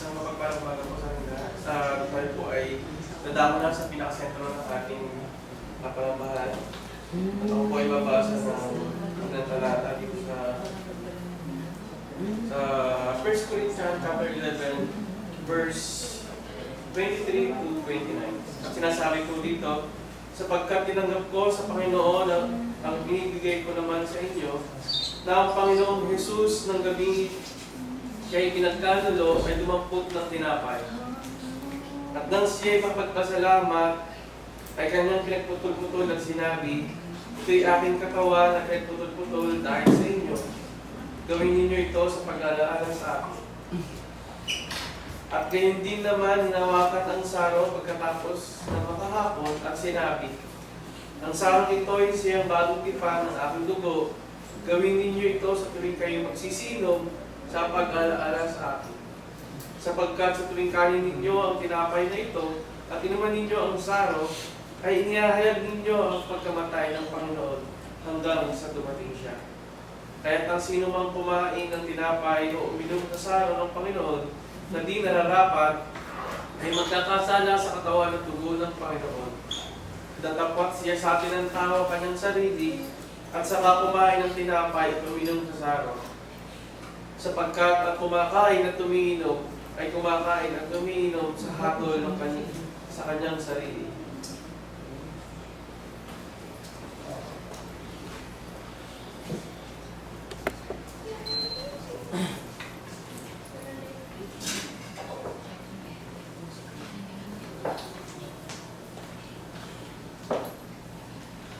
Sa mapagpalang baga po sa kanila, tayo po ay nadama na sa pinakasentro ng ating palambahan. At ako po ay babasa ng talata dito sa 1 Corinthians chapter 11, verse 23 to 29. At sinasabi po dito, sapagkat tinanggap ko sa Panginoon ang binibigay ko naman sa inyo, na ang Panginoong Jesus ng gabi siya'y pinagkanulo ay dumampot ng tinapay. At nang siya'y mapagpasalamat, ay kanyang pinagputol-putol at sinabi, ito'y aking katawan na pinagputol-putol dahil sa inyo. Gawin ninyo ito sa pag-alaala sa akin. At gayon din naman hinawakan ang sarong pagkatapos na makahapon at sinabi, ang sarong ito ay siyang bagong tipan ng aking dugo. Gawin ninyo ito sa tuwing kayo magsisinom sa pag-alaala sa akin. Sapagkat sa tuwing kanin ninyo ang tinapay na ito at inuman ninyo ang saro, ay inihahayag ninyo ang pagkamatay ng Panginoon hanggang sa dumating siya. Kaya't ang sino mang kumain ng tinapay o uminom sa saro ng Panginoon na di nararapat, ay magkakasala sa katawan at dugo ng Panginoon. Datapat siya sa atin ng tao kanyang sarili, at saka kumain ng tinapay at uminom sa saro. Sapagkat ang kumakain at umiinom ay kumakain at umiinom sa hatol ng sa kanyang sarili.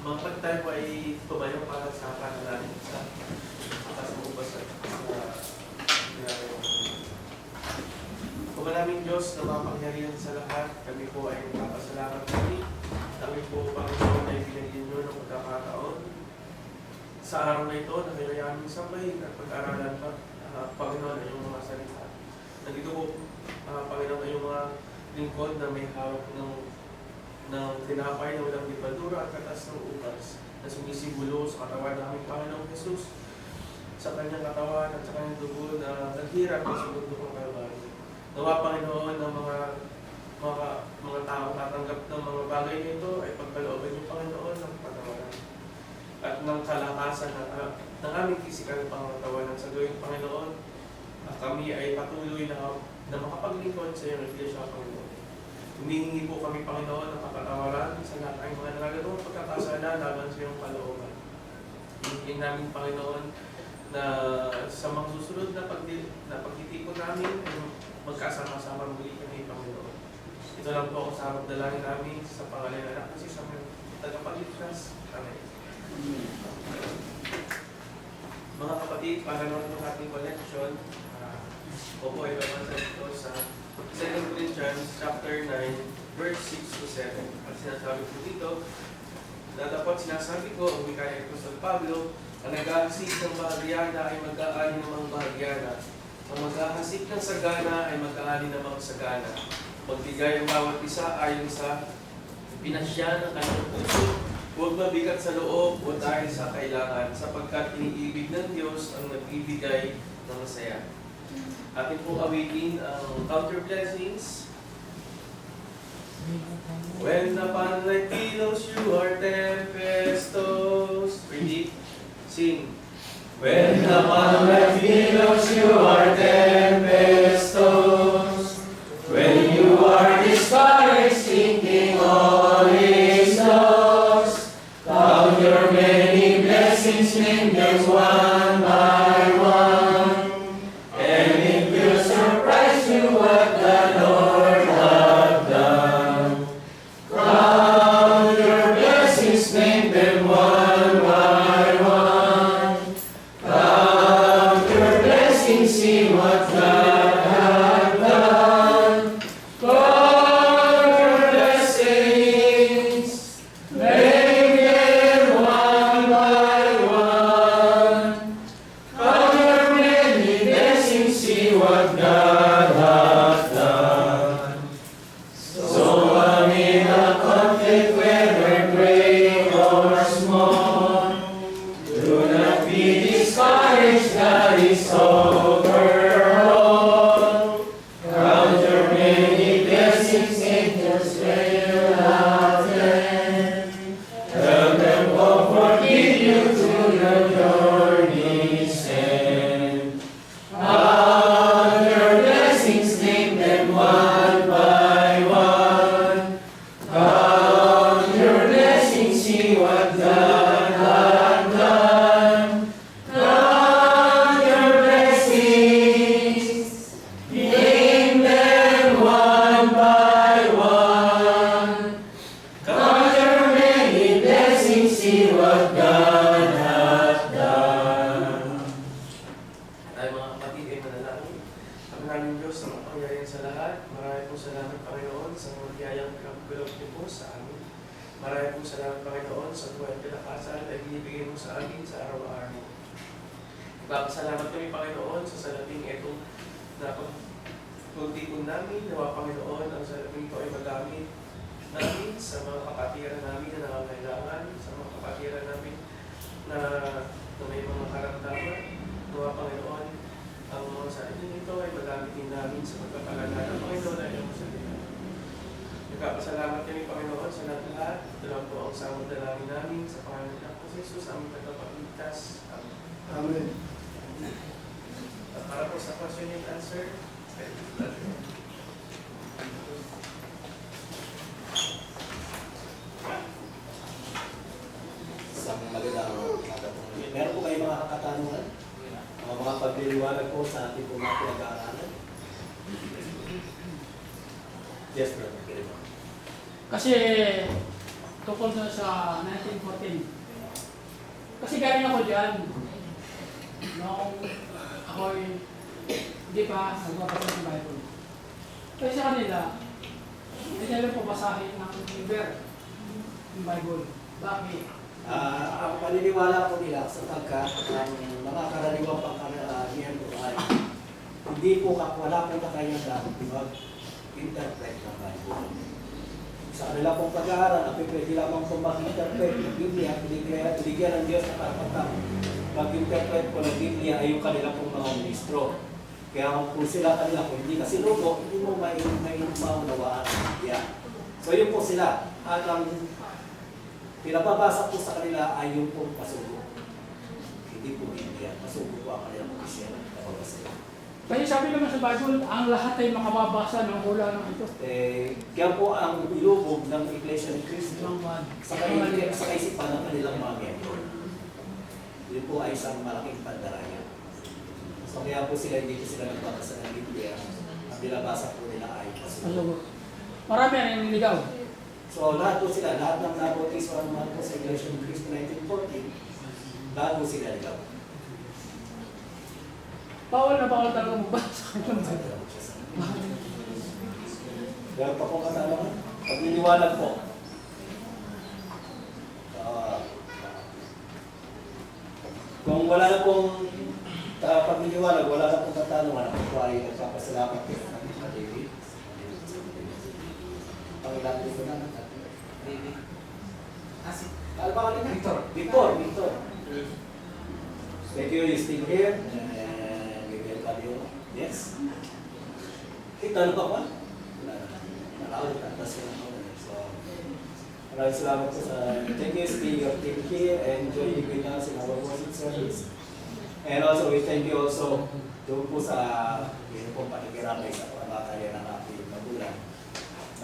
Mga tayo po ay tumayo para sa panalangin sa atas ng ubas at Kumanaming Diyos na mapangyarihan sa lahat, kami po ay nagpapasalamat kami. Kami po, Panginoon, ay binigyan nyo ng pagkakataon sa araw na ito na may aming sambahin at pag-aralan pa, Panginoon, ay yung mga salita. Nandito po, Panginoon, ay yung mga lingkod na may hawak ng tinapay na walang dibadura at katas ng upas na sumisibulo sa katawan namin Panginoong Jesus, sa kanyang katawan at sa kanyang dugo na naghirap sa mundo ng Kalbaryo. Nawa Panginoon ng mga taong tatanggap ng mga bagay nito ay pagkalooban yung Panginoon ng patawaran at ng kalakasan ng aming pisikal pangatawanan sa gawing Panginoon. At kami ay patuloy na makapaglingkod sa iyong Iglesia, Panginoon. Humihingi po kami, Panginoon, ng kapatawaran sa lahat ng mga nagagawang pagkakasala laban sa iyong kalooban. Hihingin namin, Panginoon, na sa mga susunod na pagtitipon namin, magkasama-sama muli kami, Panginoon. Ito lang po ako sa harap dalangin namin sa pangalan ng anak kasi sa mga tagapagligtas. Amen. Mga kapatid, para naman ng ating collection, o po ay babasa dito sa 2 Corinthians chapter 9, verse 6 to 7. At sinasabi ko dito, dapat sinasabi ko, ang wikaya ito sa Pablo, ang naghahasik ng bahagyana ay mag-aani ng mga bahagyana. Ang maghahasik ng sagana ay mag-aani ng mga sagana. Magbigay ang bawat isa ayon sa pinasya ng kanyang puso. Huwag mabigat sa loob o dahil sa kailangan, sapagkat iniibig ng Diyos ang nagbibigay ng masaya. Atin po awitin ang counter blessings. When upon like pillows you are tempestuous. Ready? Sing. When upon like pillows you are tempestuous. When you are discouraged, thinking all is lost. Count your many blessings, name them one by one. And it will surprise you what the Lord hath done. Count your blessings, name them one by one. Count your blessings, see what God aming Diyos sa makapangyarihan sa lahat. Marami pong salamat, Panginoon, sa mga biyayang pinagkulog niyo po sa amin. Marami pong salamat, Panginoon, sa buhay at kalakasan na ibinibigay mo sa amin sa araw-araw. Nagpapasalamat kami, Panginoon, sa salaping ito na pagtipon namin. Nawa, Panginoon, ang salaping ito ay magamit namin sa mga kapatiran namin na nangangailangan, sa mga kapatiran namin na may mga karamdaman. Nawa, Panginoon, ang mga salaping ito ay magamit din namin sa pagpapalala ng Panginoon ay ang salita. Nagpapasalamat kami, Panginoon, sa lahat. Ito lang po ang samod na namin sa pangalan ng Jesus, aming tagapagligtas. Amen. Amen. At para po sa question and answer, Isang magandang umaga po. Meron po kayo mga katanungan? Mga pagliliwanag po sa ating po mga pinag-aaralan? Yes, brother. Kasi tungkol doon sa 1914. Kasi galing ako dyan. Noong ako'y hindi pa nagbabasa ng Bible. Kasi sa kanila, hindi nila po basahin ng liber ng Bible. Bakit? Ang paniniwala po nila sapagkat ang mga karaniwang pangkaraniwan po ay hindi po wala po kakayahan mag-interpret ng Bible. Sa kanila pong pag-aaral, ang pwede lamang po mag-interpret ng Biblia at binigyan ng Diyos na karapatang mag-interpret po ng Biblia ay yung kanila pong mga ministro. Kaya kung po sila kanila po hindi kasi luto, hindi mo maunawaan ang Biblia. So yun po sila. At ang pinapabasa po sa kanila ay yung pong pasugo. Hindi po Biblia. Pasugo po ang kanilang Biblia na pinapabasa. Kasi sabi naman sa Bible, ang lahat ay makababasa ng hula ng ito. Kaya po ang ilubog ng Iglesia ni Cristo Ang sa kaisipan ng kanilang mga miyembro. Yun po ay isang malaking pandaraya. So kaya po sila hindi sila nagbabasa ng Biblia. Ang binabasa po nila ay pasugo. pasugo. Marami ang nililigaw. So lahat po sila, lahat ng nabotis o naman po sa Iglesia ni Cristo 1914, lahat po sila ligaw. Bawal na bawal talaga magbasa ng Bible. Meron pa pong katanungan? Pagliliwanag po. Kung wala na pong pagliliwanag, wala na pong katanungan, ako po ay nagpapasalamat po sa David. Pangilan dito na David. Ano ba kanina? Victor. Thank you, you're still here. Yes. Tanong ka ba? Nakaulit ang taas ko na ako. So, maraming salamat po sa thank you for your team here and joining with us in our worship service. And also, we thank you also doon po sa yun pong pakikiramay sa pamatayan ng ating magulang.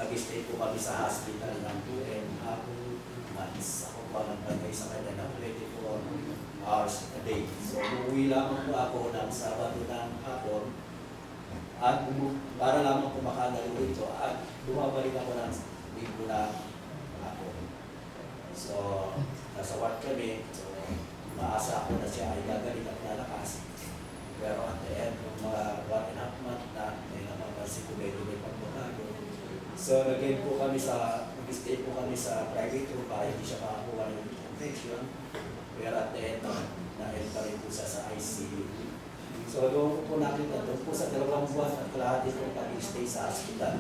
Nag-stay po kami sa hospital ng 2.5 months. Ako pa nagbantay sa kanya ng 24 hours a day. So, umuwi lamang po ako ng Sabado ng hapon at para lamang po makadalo ito at bumabalik ako ng linggo na hapon. So, nasa work kami. So, maasa ako na siya ay gagaling at lalakas. Pero at the end, mga 1.5 month na may napapansin ko medyo may pagbabago. So, nag-stay po kami sa private room para hindi siya makakuha ng infection. Pero at the end, na-end pa rin po siya sa ICU. So doon po nakita, doon po sa 2 buwan at kalahati po pag-stay sa hospital.